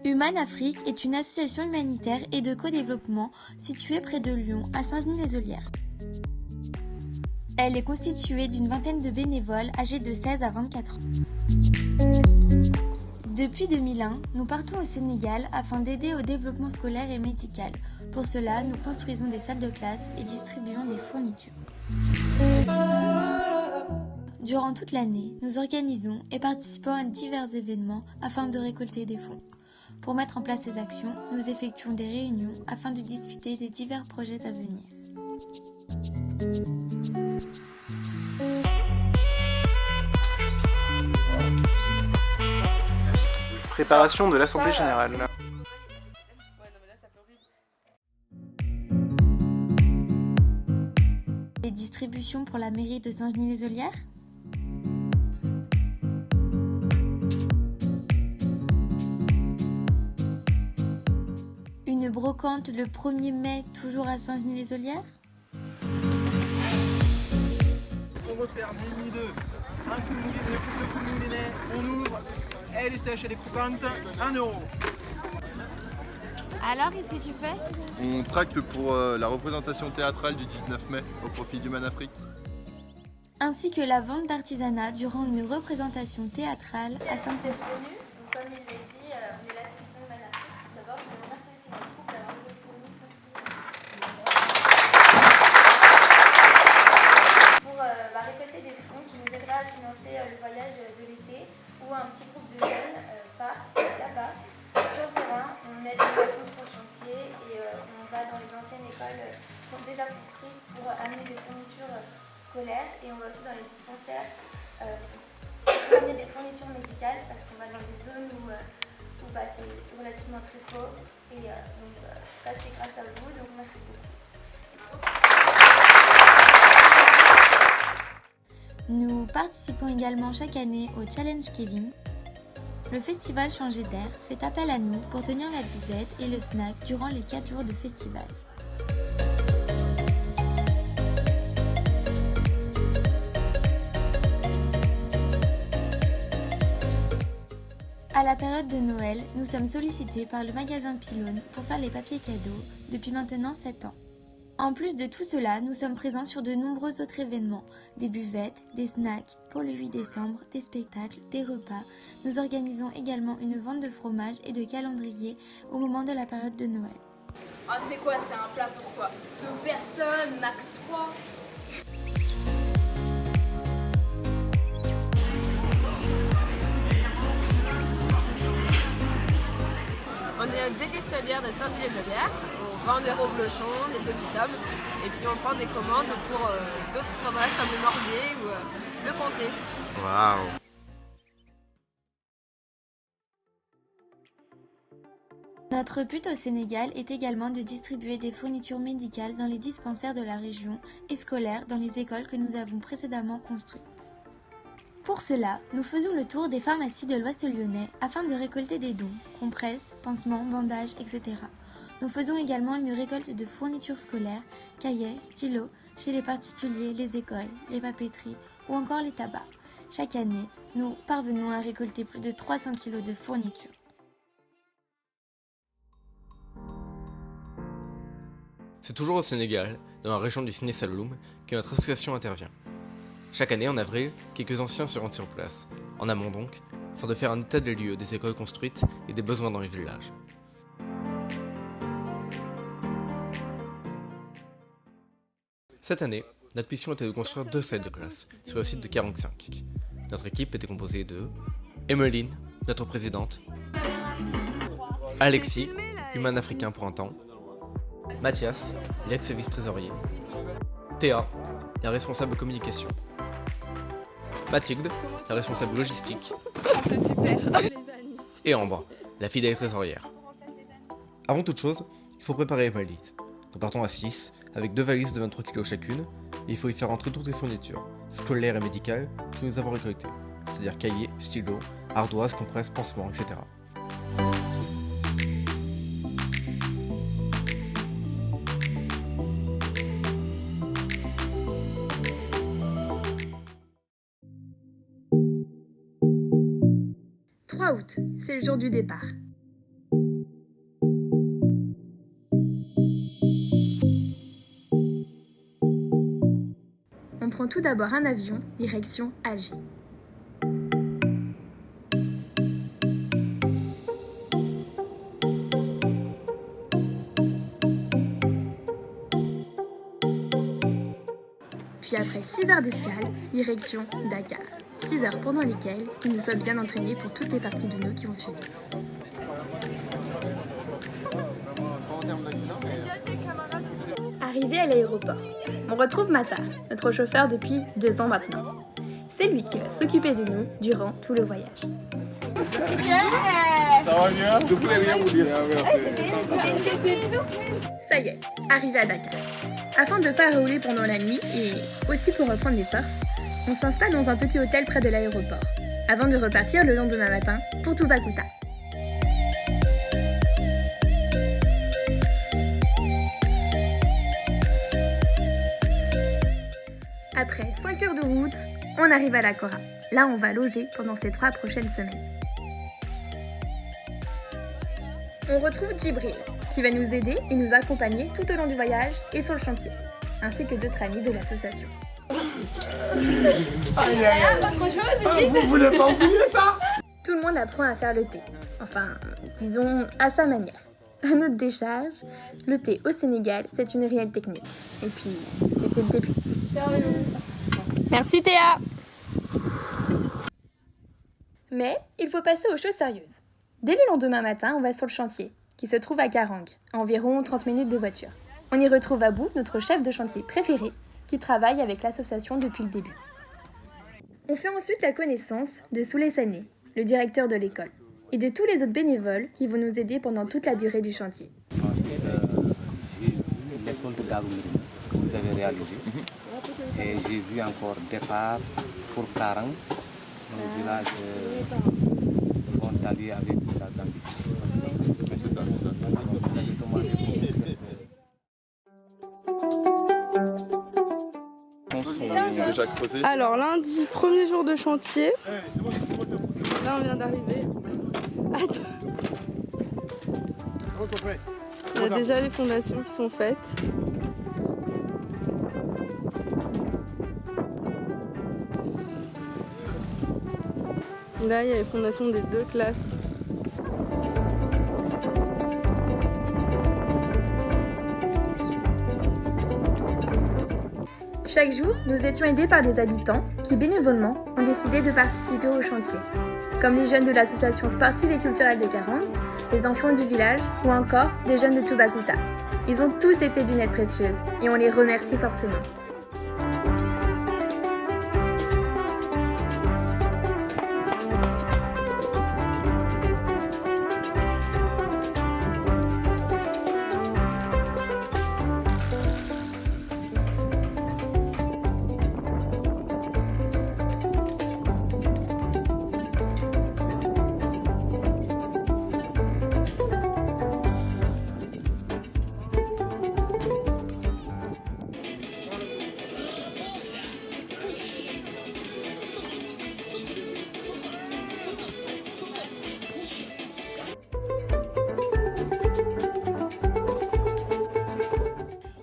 Human Afrique est une association humanitaire et de co-développement située près de Lyon, à Saint-Genis-les-Olières. Elle est constituée d'une vingtaine de bénévoles âgés de 16 à 24 ans. Depuis 2001, nous partons au Sénégal afin d'aider au développement scolaire et médical. Pour cela, nous construisons des salles de classe et distribuons des fournitures. Durant toute l'année, nous organisons et participons à divers événements afin de récolter des fonds. Pour mettre en place ces actions, nous effectuons des réunions afin de discuter des divers projets à venir. Préparation de l'Assemblée Générale. Les distributions pour la mairie de Saint-Genis-les-Olières. Une brocante le 1er mai, toujours à Saint-Genis-les-Olières. On refaire ni deux. Un coup de moulinet, on ouvre, elle est sèche, elle est coupante, 1 €. Alors, qu'est-ce que tu fais? On tracte pour la représentation théâtrale du 19 mai au profit d'Human Afrique. Ainsi que la vente d'artisanat durant une représentation théâtrale à Saint-Pépin. Comme il l'a dit, on est l'association Human Afrique. D'abord, je veux remercier aussi notre groupe d'avoir joué pour nous pour récolter des fonds qui nous aidera à financer le voyage de l'été où un petit groupe de jeunes part là-bas sur le terrain. On aide les personnes sur le chantier et on va dans les anciennes écoles qui sont déjà construites pour amener des fournitures scolaires et on va aussi dans les dispensaires pour amener des fournitures médicales parce qu'on va dans des zones où c'est relativement très pauvre et donc ça c'est grâce à vous, donc merci beaucoup. Nous participons également chaque année au Challenge Kevin. Le festival Changer d'air fait appel à nous pour tenir la buvette et le snack durant les 4 jours de festival. À la période de Noël, nous sommes sollicités par le magasin Pylône pour faire les papiers cadeaux depuis maintenant 7 ans. En plus de tout cela, nous sommes présents sur de nombreux autres événements, des buvettes, des snacks pour le 8 décembre, des spectacles, des repas. Nous organisons également une vente de fromage et de calendrier au moment de la période de Noël. Ah, c'est quoi? C'est un plat pour quoi? 2 personnes, max 3. On est dégustadière de Saint-Genis-les-Olières. On vend des reblochons, des demi-tables et puis on prend des commandes pour d'autres fromages comme le morbier ou le comté. Waouh! Notre but au Sénégal est également de distribuer des fournitures médicales dans les dispensaires de la région et scolaires dans les écoles que nous avons précédemment construites. Pour cela, nous faisons le tour des pharmacies de l'Ouest lyonnais afin de récolter des dons, compresses, pansements, bandages, etc. Nous faisons également une récolte de fournitures scolaires, cahiers, stylos, chez les particuliers, les écoles, les papeteries ou encore les tabacs. Chaque année, nous parvenons à récolter plus de 300 kg de fournitures. C'est toujours au Sénégal, dans la région du Siné Saloum, que notre association intervient. Chaque année, en avril, quelques anciens se rendent sur place, en amont donc, afin de faire un état des lieux des écoles construites et des besoins dans les villages. Cette année, notre mission était de construire 2 salles de classe, sur le site de 45. Notre équipe était composée de Emmeline, notre présidente, Alexis, human africain pour un temps, Mathias, l'ex-vice-trésorier, Théa, la responsable communication, Mathilde, la responsable logistique, et Ambre, la fidèle trésorière. Avant toute chose, il faut préparer les valises. Nous partons à 6, avec 2 valises de 23 kg chacune, et il faut y faire entrer toutes les fournitures, scolaires et médicales, que nous avons récoltées, c'est-à-dire cahiers, stylos, ardoises, compresses, pansements, etc. 3 août, c'est le jour du départ. On prend tout d'abord un avion, direction Alger. Puis après 6 heures d'escale, direction Dakar. 6 heures pendant lesquelles nous nous sommes bien entraînés pour toutes les parties de nous qui ont suivi. Arrivé à l'aéroport, on retrouve Mata, notre chauffeur depuis 2 ans maintenant. C'est lui qui va s'occuper de nous durant tout le voyage. Ça va bien? Je voulais rien vous dire. Ça y est, arrivé à Dakar. Afin de ne pas rouler pendant la nuit et aussi pour reprendre les forces, on s'installe dans un petit hôtel près de l'aéroport, avant de repartir le lendemain matin pour Toubacouta. Après 5 heures de route, on arrive à la Kora. Là, on va loger pendant ces 3 prochaines semaines. On retrouve Djibril, qui va nous aider et nous accompagner tout au long du voyage et sur le chantier, ainsi que d'autres amis de l'association. Vous voulez pas oublier ça? Tout le monde apprend à faire le thé. Enfin, disons à sa manière. À notre décharge, le thé au Sénégal, c'est une réelle technique. Et puis, c'était le début. Merci Théa. Mais il faut passer aux choses sérieuses. Dès le lendemain matin, on va sur le chantier, qui se trouve à Karang, à environ 30 minutes de voiture. On y retrouve Abou, notre chef de chantier préféré, qui travaille avec l'association depuis le début. On fait ensuite la connaissance de Souley Sané, le directeur de l'école, et de tous les autres bénévoles qui vont nous aider pendant toute la durée du chantier. L'école de Dagoumiri que vous avez réalisé. Et j'ai vu encore départ pour Karang, le village frontalier avec la Gambie. C'est ça. Déjà creusé. Alors lundi, premier jour de chantier. Là on vient d'arriver. Attends. Il y a déjà les fondations qui sont faites. Là il y a les fondations des 2 classes. Chaque jour, nous étions aidés par des habitants qui, bénévolement, ont décidé de participer au chantier, comme les jeunes de l'association sportive et culturelle de Karang, les enfants du village ou encore les jeunes de Toubacouta. Ils ont tous été d'une aide précieuse et on les remercie fortement.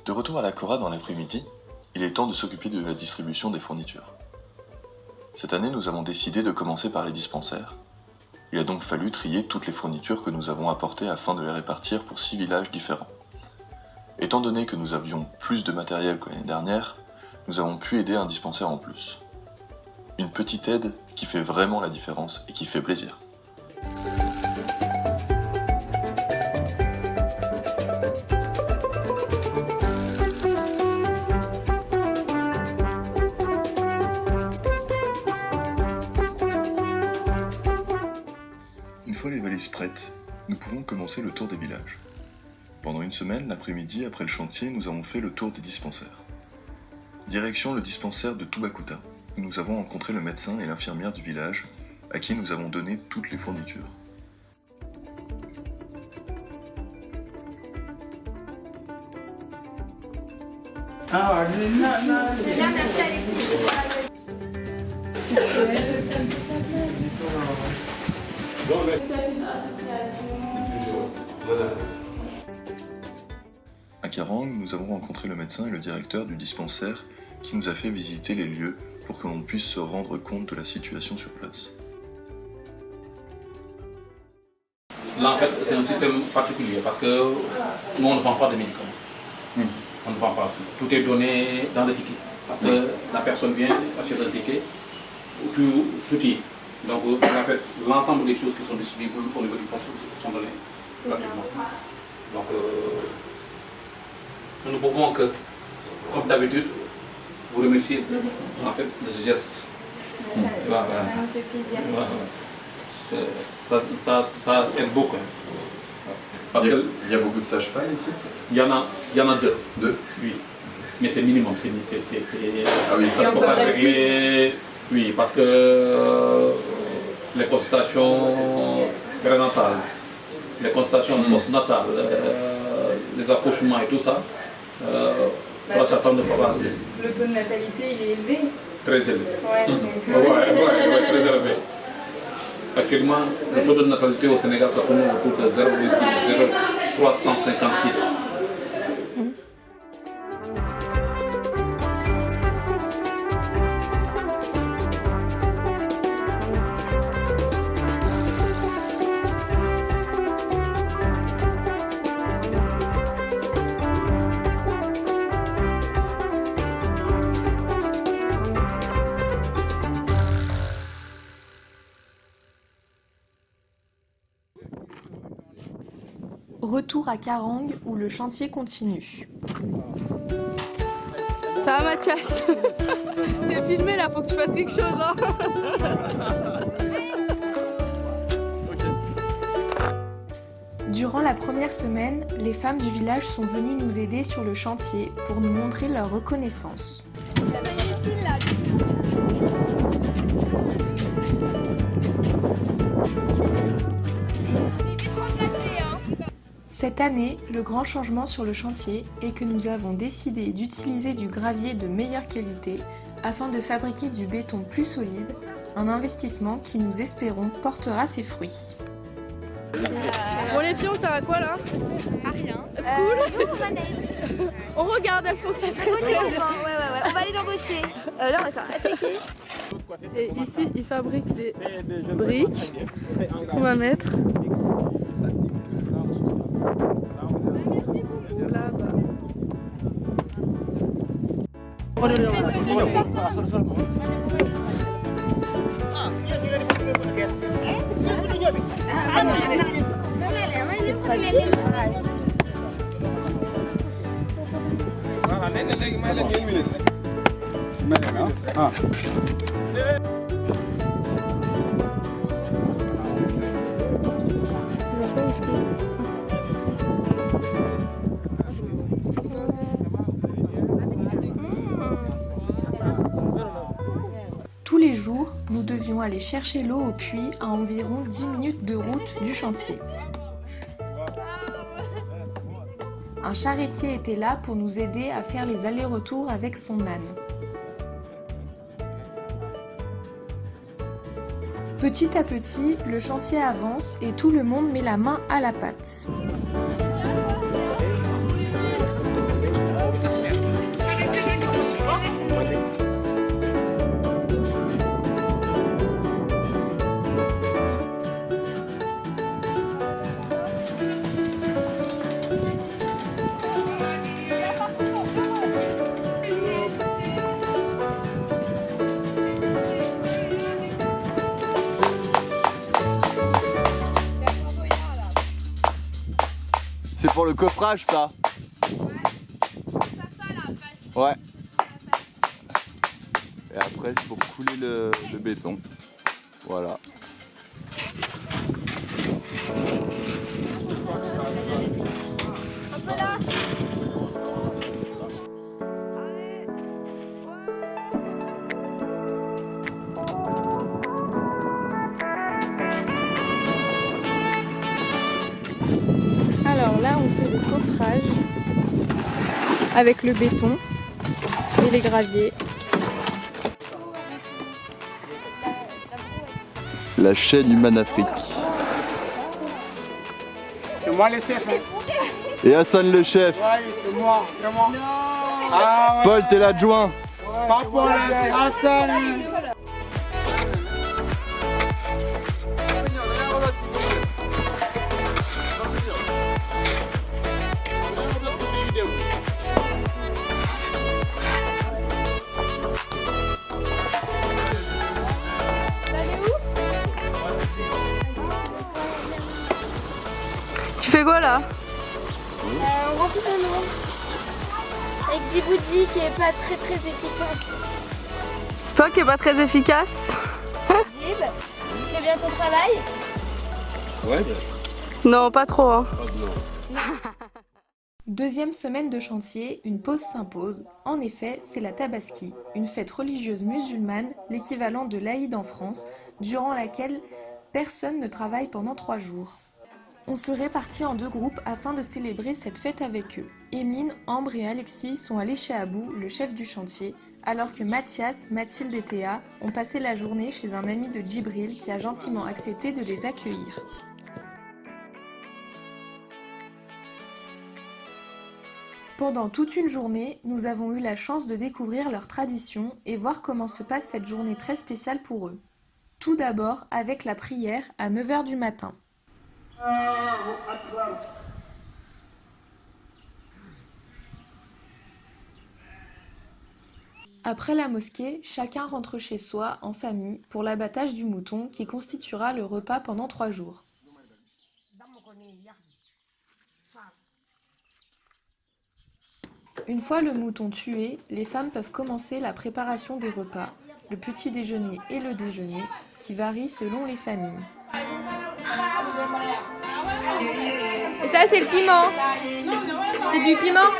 De retour à la Kora dans l'après-midi, il est temps de s'occuper de la distribution des fournitures. Cette année, nous avons décidé de commencer par les dispensaires. Il a donc fallu trier toutes les fournitures que nous avons apportées afin de les répartir pour 6 villages différents. Étant donné que nous avions plus de matériel que l'année dernière, nous avons pu aider un dispensaire en plus. Une petite aide qui fait vraiment la différence et qui fait plaisir. Une fois les valises prêtes, nous pouvons commencer le tour des villages. Pendant une semaine, l'après-midi, après le chantier, nous avons fait le tour des dispensaires. Direction le dispensaire de Toubacouta, où nous avons rencontré le médecin et l'infirmière du village, à qui nous avons donné toutes les fournitures. À Karang, nous avons rencontré le médecin et le directeur du dispensaire qui nous a fait visiter les lieux pour que l'on puisse se rendre compte de la situation sur place. Là, en fait, c'est un système particulier parce que nous, on ne vend pas de médicaments. On ne vend pas. Tout est donné dans le ticket. Parce que la personne vient acheter un ticket, tout y est. Donc, en fait, l'ensemble des choses qui sont disponibles au niveau du poste sont données gratuitement. Donc, nous ne pouvons que, comme d'habitude, vous remercier en fait, de ce geste. Voilà. Ça aide beaucoup. Parce il y a beaucoup de sages-femmes ici? Il y en a deux. Deux? Oui. Mais c'est minimum. Ah oui. Ça ne peut pas régler. Oui, parce que les consultations prénatales, les consultations postnatales, les accouchements et tout ça, pour la femme ne peut pas. Le taux de natalité, il est élevé? Très élevé. Ouais, très élevé. Actuellement, le taux de natalité au Sénégal, ça tourne autour de 0,0356. Retour à Karang où le chantier continue. Ça va Mathias? T'es filmé là, faut que tu fasses quelque chose hein. Durant la première semaine, les femmes du village sont venues nous aider sur le chantier pour nous montrer leur reconnaissance. Cette année, le grand changement sur le chantier est que nous avons décidé d'utiliser du gravier de meilleure qualité afin de fabriquer du béton plus solide, un investissement qui nous espérons portera ses fruits. Bon les filles, on sert à quoi là? À rien. Cool. On regarde, elles font ça très bien. Ouais, on va aller d'embaucher. Là, on va s'attaquer. Et ici, ils fabriquent les briques qu'on va mettre là-bas. Tous les jours, nous devions aller chercher l'eau au puits à environ 10 minutes de route du chantier. Un charretier était là pour nous aider à faire les allers-retours avec son âne. Petit à petit, le chantier avance et tout le monde met la main à la pâte. C'est pour le coffrage ça? Ouais. Et après c'est pour couler le béton. Voilà. Alors là, on fait le coffrage avec le béton et les graviers. La chaîne Human Afrique. moi le chef. Et Hassan le chef. Ouais, c'est moi, vraiment. Ah, ouais. Paul, t'es l'adjoint. Pas Paul, c'est Hassan. Tu fais quoi là? On remplit le nom avec Djibouti qui est pas très efficace. C'est toi qui est pas très efficace? Djib, tu fais bien ton travail? Ouais. Non, pas trop. Hein. Deuxième semaine de chantier, une pause s'impose. En effet, c'est la Tabaski, une fête religieuse musulmane, l'équivalent de l'Aïd en France, durant laquelle personne ne travaille pendant 3 jours. On se répartit en 2 groupes afin de célébrer cette fête avec eux. Émine, Ambre et Alexis sont allés chez Abou, le chef du chantier, alors que Mathias, Mathilde et Théa ont passé la journée chez un ami de Djibril qui a gentiment accepté de les accueillir. Pendant toute une journée, nous avons eu la chance de découvrir leurs traditions et voir comment se passe cette journée très spéciale pour eux. Tout d'abord avec la prière à 9 h du matin. Après la mosquée, chacun rentre chez soi en famille pour l'abattage du mouton qui constituera le repas pendant 3 jours. Une fois le mouton tué, les femmes peuvent commencer la préparation des repas, le petit déjeuner et le déjeuner, qui varient selon les familles. Et ça, c'est le piment. C'est du piment.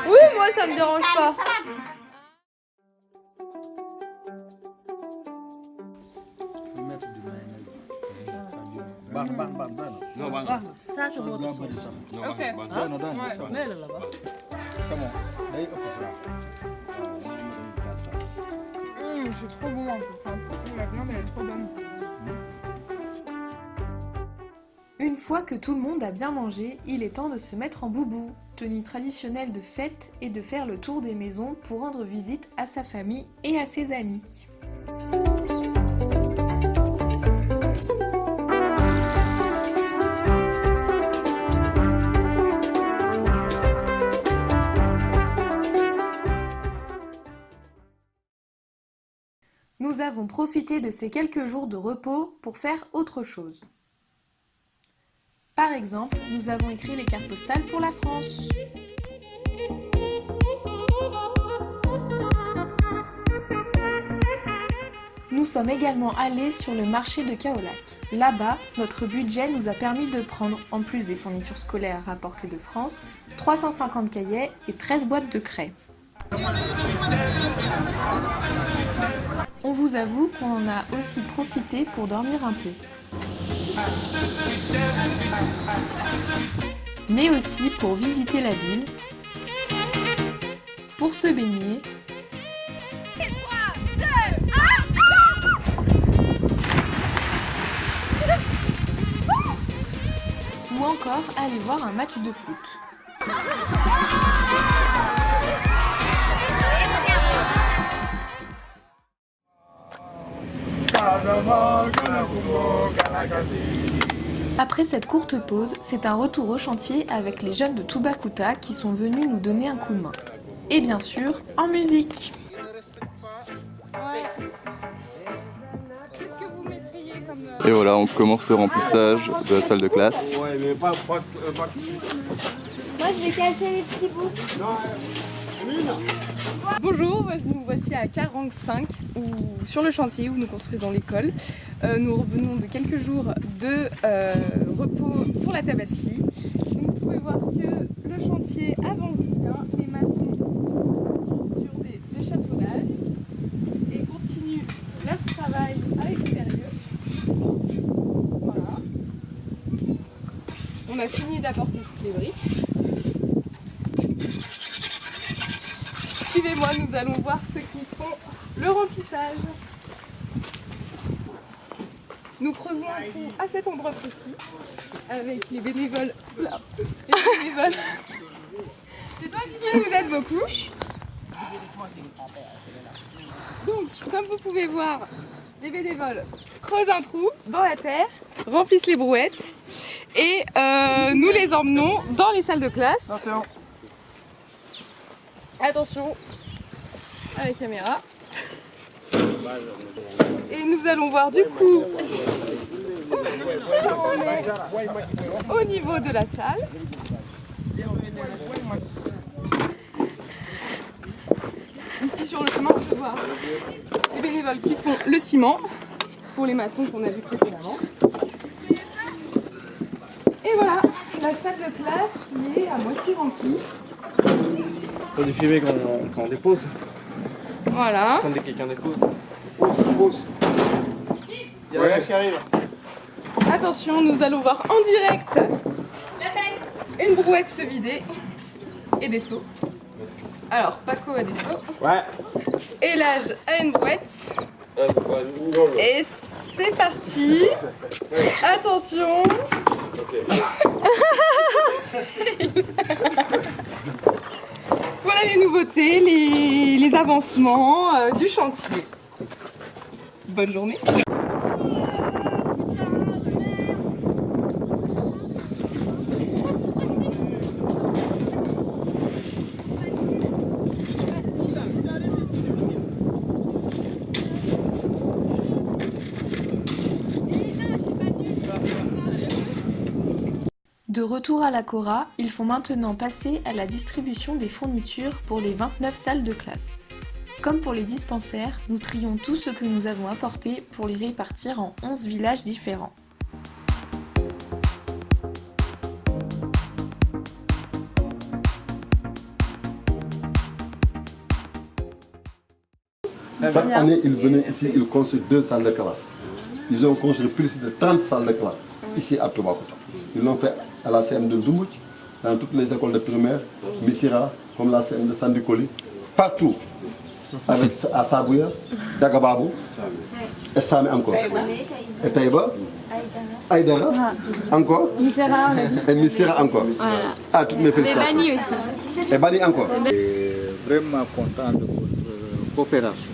Oui, moi, ça me dérange pas. Ça, c'est votre sauce. Ok. C'est bon. C'est trop bon. Enfin, la viande, elle est trop bonne. Une fois que tout le monde a bien mangé, il est temps de se mettre en boubou, tenue traditionnelle de fête, et de faire le tour des maisons pour rendre visite à sa famille et à ses amis. Nous avons profité de ces quelques jours de repos pour faire autre chose. Par exemple, nous avons écrit les cartes postales pour la France. Nous sommes également allés sur le marché de Kaolack. Là-bas, notre budget nous a permis de prendre, en plus des fournitures scolaires rapportées de France, 350 cahiers et 13 boîtes de craie. On vous avoue qu'on en a aussi profité pour dormir un peu. Mais aussi pour visiter la ville, pour se baigner, ou encore aller voir un match de foot. Après cette courte pause, c'est un retour au chantier avec les jeunes de Toubacouta qui sont venus nous donner un coup de main. Et bien sûr, en musique. Qu'est-ce que vous mettriez comme... Et voilà, on commence le remplissage de la salle de classe. Moi, je vais casser les petits bouts. Bonjour, nous voici à Karang 5, sur le chantier où nous construisons l'école. Nous revenons de quelques jours de repos pour la Tabaski. Donc, vous pouvez voir que le chantier avance bien, les maçons sont sur des échafaudages et continuent leur travail avec sérieux. Voilà. On a fini d'apporter toutes les briques. Suivez-moi, nous allons voir ceux qui font le remplissage. Nous creusons retrouve à cet endroit précis avec les bénévoles. Là, les bénévoles. Qui nous aident beaucoup. Donc, comme vous pouvez voir, les bénévoles creusent un trou dans la terre, remplissent les brouettes et nous les emmenons dans les salles de classe. Attention à la caméra. Et nous allons voir du coup où on est au niveau de la salle. Ici sur le chemin, on peut voir les bénévoles qui font le ciment pour les maçons qu'on a vu précédemment. Et voilà, la salle de classe qui est à moitié remplie. Faut les filmer quand on dépose. Voilà. Quand quelqu'un dépose. Pose. Il y a qui arrive. Attention, nous allons voir en direct une brouette se vider et des seaux. Alors, Paco a des seaux. Ouais. Et l'âge a une brouette. Et c'est parti. Attention. Voilà les nouveautés, les avancements du chantier. Bonne journée. De retour à la Cora, il faut maintenant passer à la distribution des fournitures pour les 29 salles de classe. Comme pour les dispensaires, nous trions tout ce que nous avons apporté pour les répartir en 11 villages différents. Chaque année, ils venaient ici, ils construisent 2 salles de classe. Ils ont construit plus de 30 salles de classe ici à Toubacouta. Ils l'ont fait à la CM de Doumbouch, dans toutes les écoles de primaire, Missira, comme la CM de Sandikoli, partout. Avec à Sabouya, Dagababou, et Sami encore. Et Taïba, Aïdara, encore. Et Missira encore. Ah, toutes mes félicitations. Et Bani aussi. Et Bani encore. Vraiment content de votre coopération,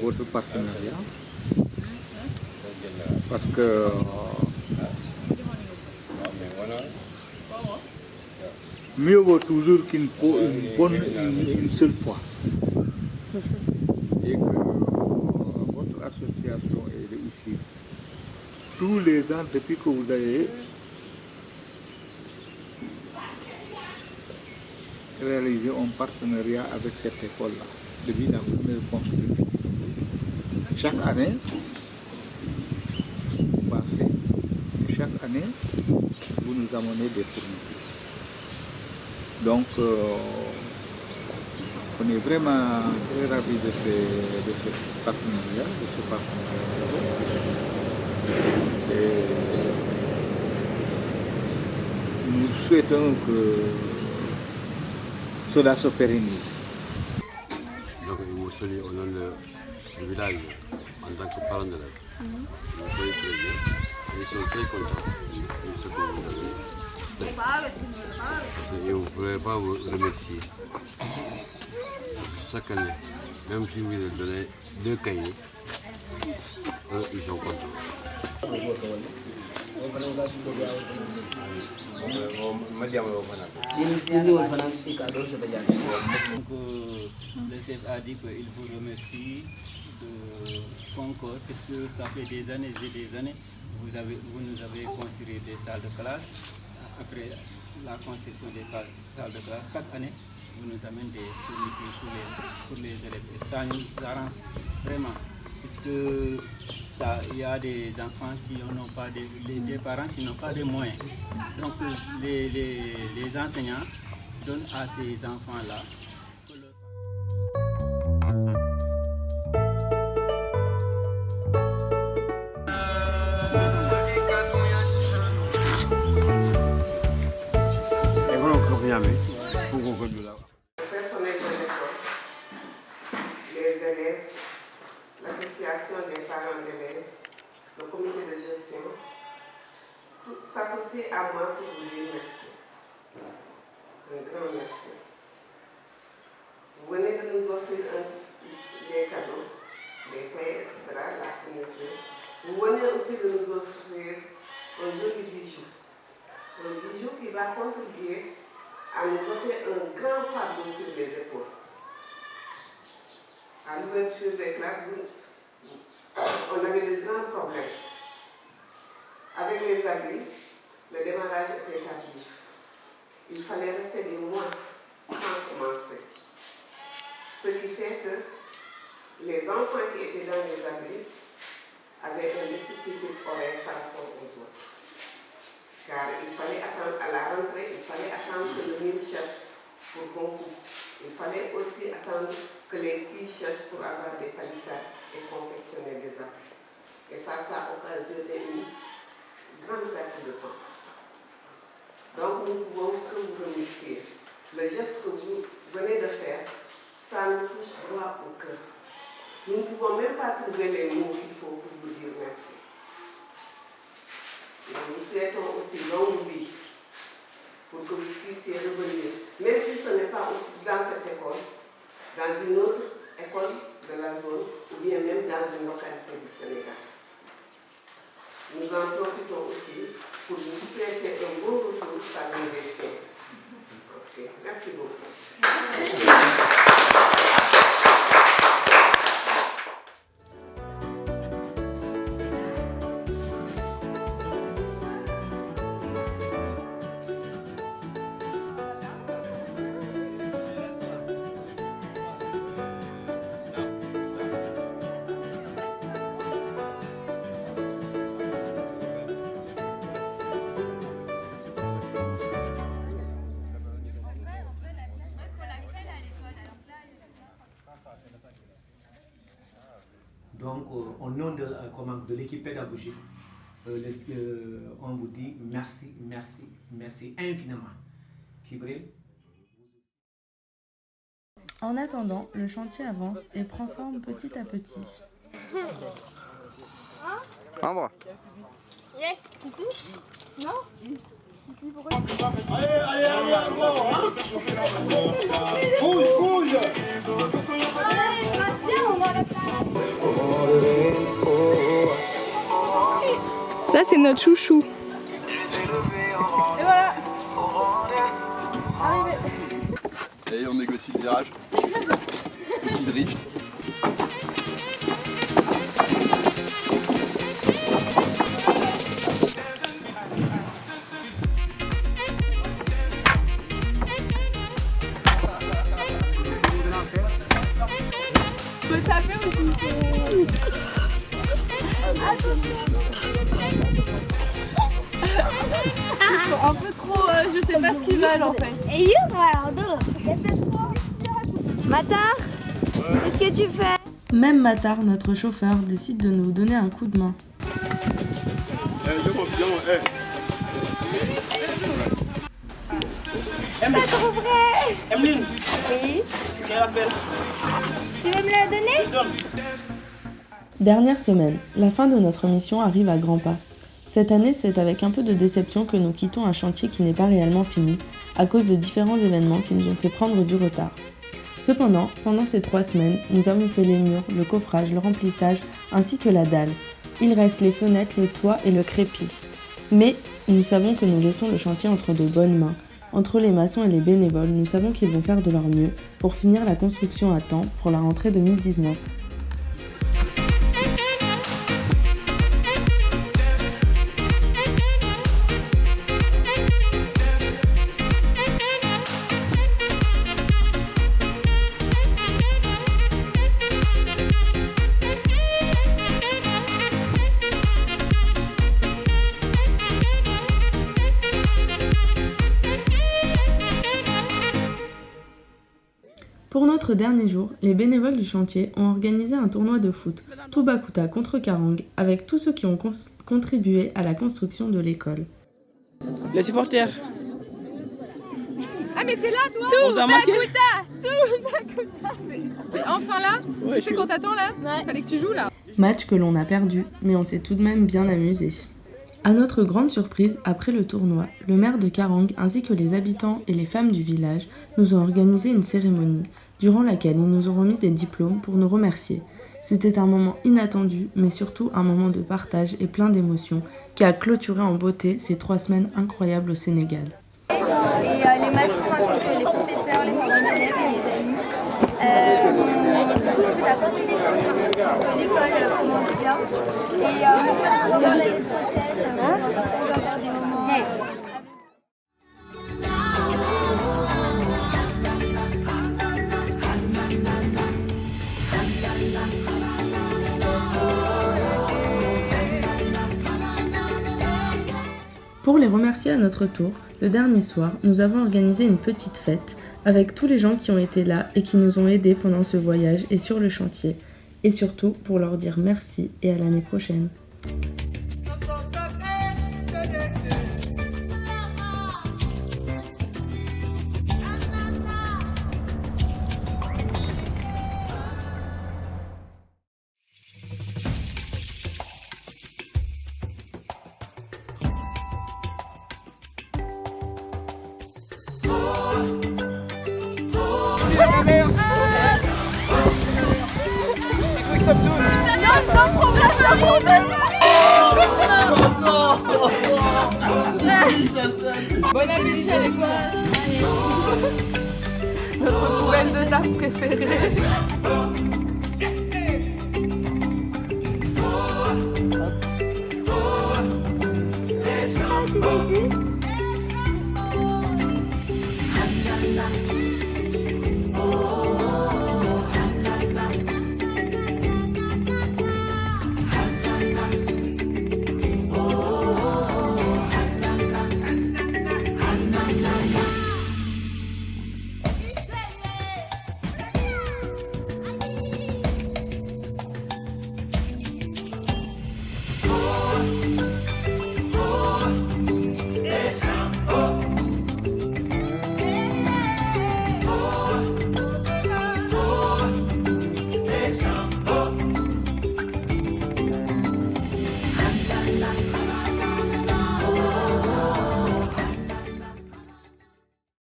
votre partenariat, parce que mieux vaut toujours qu'une bonne une seule fois. Et que votre association est réussie. Tous les ans, depuis que vous avez réalisé un partenariat avec cette école-là, depuis la première construction. Chaque année, vous passez, chaque année, vous nous amenez des fournitures. Donc, on est vraiment très ravis de ce partenariat, Et nous souhaitons que cela se pérennise. Donc, je vous salue au nom du village en tant que parent d'élève. Vous soyez très bien. Ils sont très contents de ce que vous avez fait. Et vous ne pourrez pas vous remercier. Chaque année, même si vous leur donnez 2 cahiers, eux, ils sont contents. Le chef a dit qu'il vous remercie de son corps, puisque ça fait des années et des années vous nous avez construit des salles de classe. Après la construction des salles de classe, chaque année vous nous amenez des fournitures pour les élèves. Et ça nous arrange vraiment, puisque il y a des enfants qui n'ont pas des parents qui n'ont pas de moyens. Donc les enseignants donnent à ces enfants-là. Le personnel de l'école, les élèves, l'association des parents d'élèves, à moi pour vous dire merci. Un grand merci. Vous venez de nous offrir des cadeaux, des cahiers, etc., la fourniture. Vous venez aussi de nous offrir un joli bijou. Un bijou qui va contribuer à nous ôter un grand fardeau sur les épaules. À l'ouverture des classes, on avait de grands problèmes. Avec les abris, le démarrage était tardif. Il fallait rester des mois sans commencer. Ce qui fait que les enfants qui étaient dans les abris avaient un déficit horaire par rapport aux autres. Car il fallait attendre à la rentrée, il fallait attendre que le mille cherche pour qu'on coupe. Il fallait aussi attendre que les filles cherchent pour avoir des palissades et confectionner des abris. Et ça a occasionné une grande perte de temps. Donc nous ne pouvons que vous remercier. Le geste que vous venez de faire, ça nous touche droit au cœur. Nous ne pouvons même pas trouver les mots qu'il faut pour vous dire merci. Et nous souhaitons aussi longue vie pour que vous puissiez revenir, même si ce n'est pas aussi dans cette école, dans une autre école de la zone ou bien même dans une localité du Sénégal. Nous en profitons aussi pour vous souhaiter un bon retour parmi les siens. Okay. Merci beaucoup. Donc, au nom de l'équipe pédagogique, on vous dit merci, merci, merci infiniment. Kibril. En attendant, le chantier avance et prend forme petit à petit. Ambre. Yes. Non. Allez, allez, allez, hein. Bouge, bouge. Ça, c'est notre chouchou. Et voilà. Arrivé. Et on négocie le virage. Petit drift. Faut taper aussi. Un peu trop, je sais pas ce qu'ils veulent en fait. Et Matar, qu'est-ce que tu fais? Même Matar, notre chauffeur, décide de nous donner un coup de main. C'est trop vrai. Emeline. Oui. Quelle appelle? Tu veux me la donner? Dernière semaine, la fin de notre mission arrive à grands pas. Cette année, c'est avec un peu de déception que nous quittons un chantier qui n'est pas réellement fini, à cause de différents événements qui nous ont fait prendre du retard. Cependant, pendant ces 3 semaines, nous avons fait les murs, le coffrage, le remplissage, ainsi que la dalle. Il reste les fenêtres, le toit et le crépi. Mais nous savons que nous laissons le chantier entre de bonnes mains. Entre les maçons et les bénévoles, nous savons qu'ils vont faire de leur mieux pour finir la construction à temps pour la rentrée 2019. Pour notre dernier jour, les bénévoles du chantier ont organisé un tournoi de foot, Toubacouta contre Karang, avec tous ceux qui ont contribué à la construction de l'école. Les supporters. Ah mais t'es là toi? Toubacouta. T'es enfin là? Ouais, tu sais qu'on t'attend là? Ouais. Fallait que tu joues là. Match que l'on a perdu, mais on s'est tout de même bien amusé. À notre grande surprise, après le tournoi, le maire de Karang ainsi que les habitants et les femmes du village nous ont organisé une cérémonie, durant laquelle ils nous ont remis des diplômes pour nous remercier. C'était un moment inattendu, mais surtout un moment de partage et plein d'émotions qui a clôturé en beauté ces 3 semaines incroyables au Sénégal. Et les maîtres ainsi que les professeurs, les parents d'élèves et les amis. Et du coup, on vous apporte des fournitures pour que l'école commence bien. Et on espère vous revoir l'année prochaine pour faire des moments. Pour les remercier à notre tour, le dernier soir, nous avons organisé une petite fête avec tous les gens qui ont été là et qui nous ont aidés pendant ce voyage et sur le chantier. Et surtout pour leur dire merci et à l'année prochaine. Bon appétit à l'école. Notre poubelle de taf préférée.